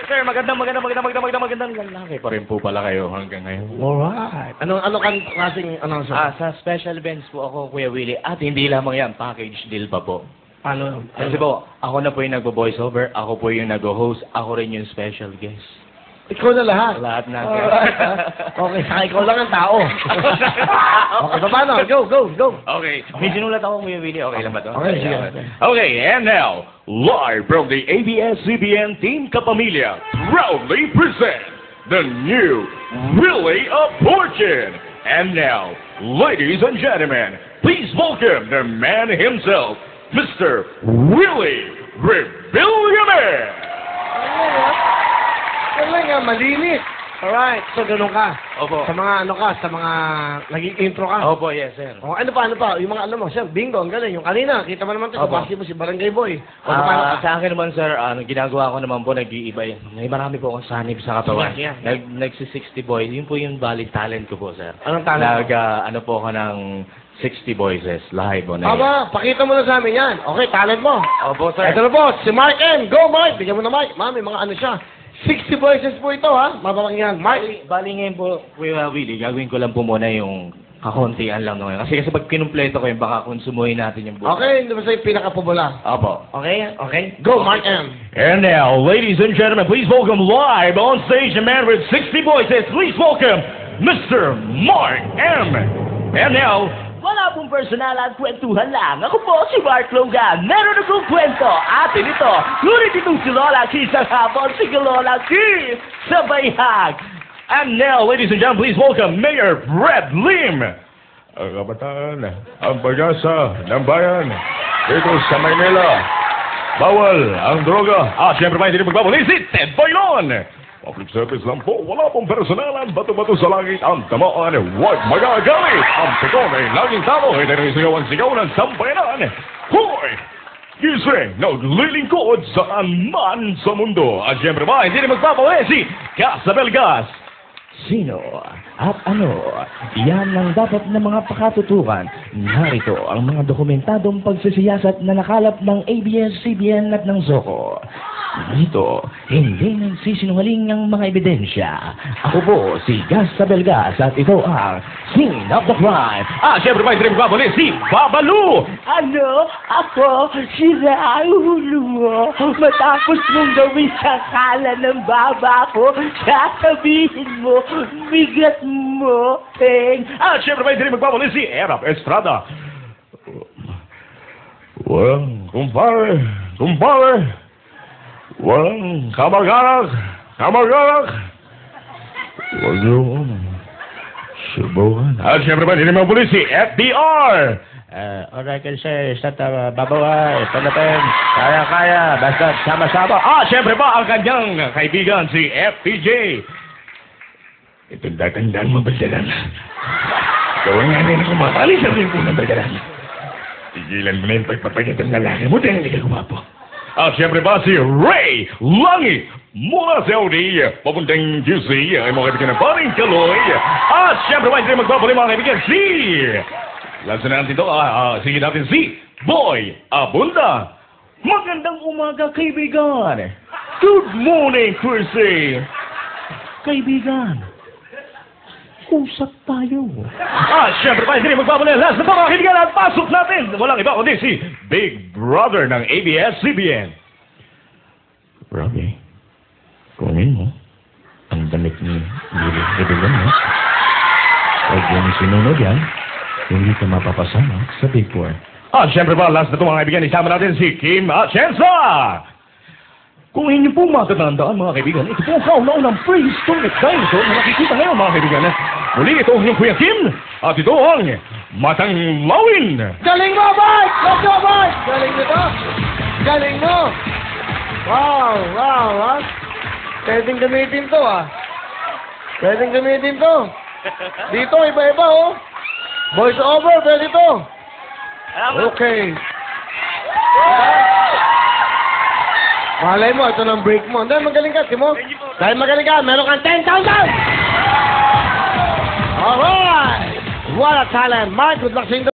Sir, magandang lalaki pa rin po pala kayo hanggang ngayon. Alright. Ano klaseng announcer? Sa special events po ako, Kuya Willie. At hindi lamang yan, package deal pa po. Paano? Kasi po, ako na po yung nagbo-voiceover, ako po yung nag-host, ako rin yung special guest. Ikaw na lahat. Lahat na. Alright, ha? Okay, saka ikaw lang ang tao. Okay, paano? Go. Okay, may sinulat ako, Kuya Willie. Okay lang ba to? Okay, sige. Okay, and now, live from the ABS-CBN Team Kapamilya, proudly present the new Willie of Fortune. And now, ladies and gentlemen, please welcome the man himself, Mr. Willie Rebillionaire. Kailan nga, malinis. Alright, so ganun ka. Opo. Sa mga sa mga naging intro ka. Opo, yes, sir. Oh, ano pa? Yung mga mo, sir, bingo, ang galing. Yung kanina, kita mo naman ito, Opo. kabasi mo si Barangay Boy. Paano ka? Sa akin naman, sir, ginagawa ko naman po, nag-iiba yan. May marami po akong sanib sa katawan. Yeah. Nagsi-60 boy. Yun po yung valid talent ko po, sir. Anong talent mo? Ano po ako ng 60 voices, live on air. Aba, pakita mo na sa amin yan. Okay, talent mo. Opo, sir. Ito na po, si Mark M. Go, Mark! Bigyan mo na, Mark. Mami, mga ano siya. 60 voices po ito, ha? Mapapakinggan. Mark. Bali ngayon po, Kuya Willie, gagawin ko lang po muna yung kakuntian lang ngayon. Kasi pag kinumpleto ko yung baka konsumuhin natin yung buhay. Okay, hindi ba sa'yo pinaka-popular? Opo. Okay. Go, Mark M. And now, ladies and gentlemen, please welcome live on stage a man with 60 voices. Please welcome Mr. Mark M. And now, Wala pong personal at kwentuhan lang. Ako po si Mark Logan. Meron akong kwento. Atin ito. Ngunit itong si Lola Ki sa hapon, si Lola Ki sa bayhag. and now, ladies and gentlemen, please welcome Mayor Brad Lim. Ang kabataan, ang pag-asa ng bayan dito sa Maynila. Bawal ang droga. Siyempre pa hindi magbabalik si Ted Boylon. Public service lang po, wala pong personalan, bato-bato sa langit ang tamaan, huwag magagalit. Ang pikon ay laging talo, hindi rin sigaw ng sambayanan. Hoy! Gising, naglilingkod saan man sa mundo. At siyempre ba, hindi rin magpapawin si Casabel Gas. Sino at ano? Yan ang dapat na mga pakatutukan. Narito ang mga dokumentadong pagsisiyasat na nakalap ng ABS-CBN at ng ZOCO. Dito, hindi nagsisinungaling ang mga ebidensya. Ako po si Gas Sabelgas at ito ang Scene of the Crime. Siyempre ba, hindi rin magpapawin si Babalu. Ano? Ako? Sira ang ulo mo. Matapos mong gawin sa kala ng baba ko, sasabihin mo, bigat mo, Peng. Siyempre ba, hindi rin magpapawin si Erap Estrada. Walang kumpare. Walang kamag-anak. Huwag yung subukan. Siyempre ba, hindi rin magpapawin si FDR. Alright, sir. Babaway. Panapen. Kaya. Basta sama-sama. Siyempre ba, ang kanyang kaibigan, si FPJ. Tandaan mo, Baldaran. Gawin nga rin ako matali sa rin po ng Baldaran. Tigilan mo na yung pagpapagat ng lalaki mo dahil hindi ka gumapo. Siyempre ba, si Ray Langi mula sa Audi, papuntang QC, ay mga kaibigan ng Paring Kaloy. Siyempre ba, hindi magpapali mga kaibigan, si... Lansan natin ito, sige natin si Boy Abunda. Magandang umaga, kaibigan. Good morning, Chrissy. Kaibigan, usap tayo. Siyempre pa, hindi magpapalala. Last na po mga kaibigan at pasok natin. Walang iba kundi si Big Brother ng ABS-CBN. Robbie, kunin mo ang damit ni Willie Rebillon mo. Huwag yung sinunod yan, hindi ka mapapasama sa Big Four. Siyempre pa, last na ito mga kaibigan, isama natin si Kim Atienza. Kung inyo po matatandaan mga kaibigan, ito po ang kauna-unang prehistoric dinosaur na nakikita ngayon mga kaibigan. Muli ito ang inyong Kuya Kim at ito ang Matang Lawin. Galing mo, Mark! Let's go, Mark! Galing nito! Galing mo! Wow, ha? Pwedeng gamitin to, Pwedeng gamitin to. Dito, iba-iba, Voice over, pwede to. Okay. Malay mo, ito ng break mo. Dahil magaling ka, Timo. Dahil magaling ka, meron kang 10,000! Alright! What a talent. Mark, good luck sa inyo.